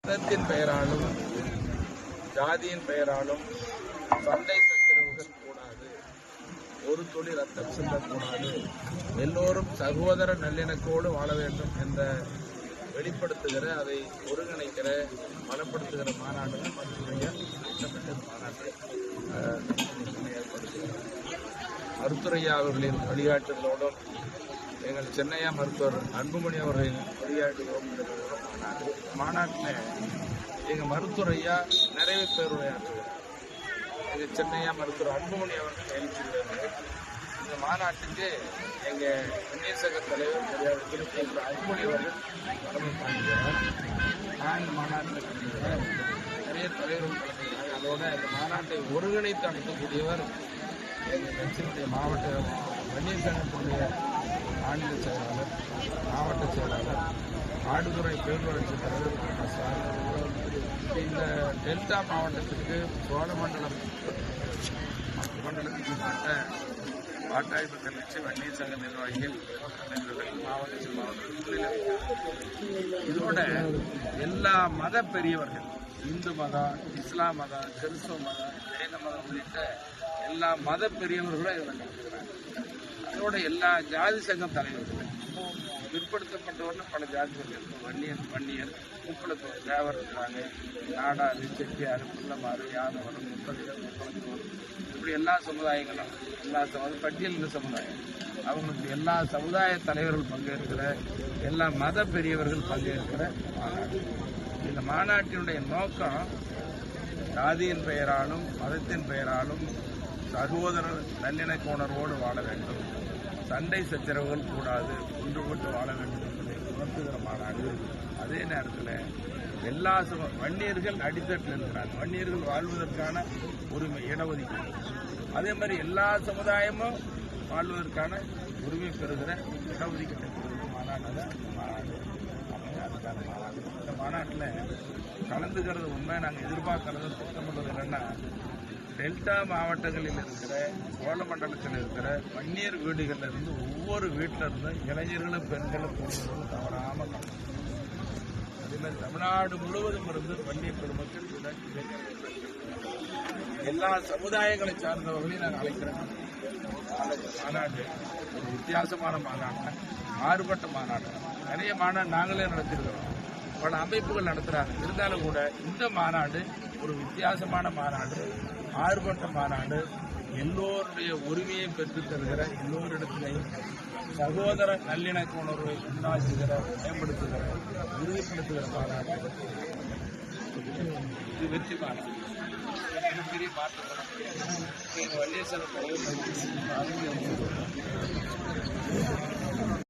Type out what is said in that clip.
மதத்தின் பெயராலும் ஜாதியின் பெயராலும் சண்டை சச்சரவுகள் கூடாது, ஒரு துளி ரத்தம் சிந்தக்கூடாது, எல்லோரும் சகோதர நல்லிணக்கோடு வாழ வேண்டும் என்ற வெளிப்படுத்துகிற, அதை ஒருங்கிணைக்கிற, பலப்படுத்துகிற மாநாடுகள் திட்டமிட்ட மாநாட்டை ஏற்படுத்துகிறார். மருத்துவரையா அவர்களின் வழிகாட்டுதலோடும் எங்கள் சென்னையா மருத்துவர் அன்புமணி அவர்களின் வழிகாட்டுதலோடும் மாநாட்டில் எங்கள் மருத்துவரையா நிறைய பேர் உரையாற்றுகிறார். எங்கள் சென்னையா மருத்துவர் அன்புமணி அவர்கள் எழுச்சியுள்ளார்கள். இந்த மாநாட்டுக்கு எங்கள் விநியோக தலைவர் மரியாதைக்குரிய அன்புமணி அவர்கள் தலைமை தாங்குகிறார். நான் இந்த மாநாட்டில் கலந்துகிறேன். நிறைய தலைவர்கள் கலந்துகிறார். அதோட இந்த மாநாட்டை ஒருங்கிணைத்து நடத்தக்கூடியவர் எங்கள் கட்சியினுடைய மாவட்ட வன்னியர் சங்கத்தினுடைய மாநில செயலாளர், மாவட்ட செயலாளர், ஆடுதுறை பேரூராட்சி தலைவர் சார். இந்த டெல்டா மாவட்டத்திற்கு சோழமண்டலம் மண்டலத்துக்கு பாட்டாய்ப்பு கட்சி வன்னியர் சங்க நிர்வாகிகள் மாவட்ட இதோட எல்லா மத பெரியவர்கள், இந்து மதம், இஸ்லாம் மதம், கிறிஸ்தவ மதம், ஜெயின மதம் உள்ளிட்ட எல்லா மத பெரியவர்களும் இதில் கலந்துக்கிறாங்க. அதோட எல்லா ஜாதி சங்கம் தலைவர்கள், பிற்படுத்தப்பட்டவர்கள் பல ஜாதிகள், வன்னியர், முப்பலத்தோர், தேவர் இருக்கிறாங்க, நாடாறு, செட்டியாறு, புள்ளமாறு, யாதவரம், முப்பதிகள், முப்பலத்தோர், இப்படி எல்லா சமுதாயங்களும், எல்லா பட்டியலின சமுதாயம், அவங்களுக்கு எல்லா சமுதாய தலைவர்கள் பங்கேற்கிற, எல்லா மத பெரியவர்கள் பங்கேற்கிற மாநாடு. இந்த மாநாட்டினுடைய நோக்கம் ஜாதியின் பெயராலும் மதத்தின் பெயராலும் சகோதர நல்லிணக்க உணர்வோடு வாழ வேண்டும், சண்டை சச்சரவுகள் கூடாது, ஒன்றுபட்டு வாழ வேண்டும் என்பதை உணர்த்துகிற மாநாடு. அதே நேரத்தில் எல்லா வன்னியர்கள் அடித்தட்டில் இருக்கிறாங்க. வன்னியர்கள் வாழ்வதற்கான உரிமை, இடஒதுக்கீடு, அதே மாதிரி எல்லா சமுதாயமும் வாழ்வதற்கான உரிமை பெறுகிற இடஒதுக்கீட்டை பெறுகிற மாநாடு தான் மாநாடு. அதுக்கான மாநாடு. இந்த மாநாட்டில் கலந்துக்கிறது உண்மை. நாங்கள் எதிர்பார்க்கறது திட்டமிட்டது என்னென்னா, டெல்டா மாவட்டங்களில் இருக்கிற, சோழமண்டலத்தில் இருக்கிற வன்னியர் வீடுகளில் இருந்து ஒவ்வொரு வீட்டில் இருந்து இளைஞர்களும் பெண்களும் குடும்பங்களும் தவறாமல் கலந்து, அதே மாதிரி தமிழ்நாடு முழுவதும் இருந்து வன்னியர் பெருமக்கள் எல்லா சமுதாயங்களை சார்ந்தவர்களையும் நாங்கள் அழைக்கிறோம். மாநாடு ஒரு வித்தியாசமான மாநாடு, மாறுபட்ட மாநாடு. நிறைய மாநாடு நாங்களே நடத்திருக்கிறோம், பல அமைப்புகள் நடத்துகிறாங்க. இருந்தாலும் கூட இந்த மாநாடு ஒரு வித்தியாசமான மாநாடு, மாறுபட்ட மாநாடு, எல்லோருடைய உரிமையை பெற்றுத் தருகிற, எல்லோரிடத்திலையும் சகோதர நல்லிணக்க உணர்வை உண்டாக்குகிற, மேம்படுத்துகிற, உறுதிப்படுத்துகிற மாநாடு. இது வெற்றி மாநாடு. மிகப்பெரிய மாற்றம். வன்னியர் சங்க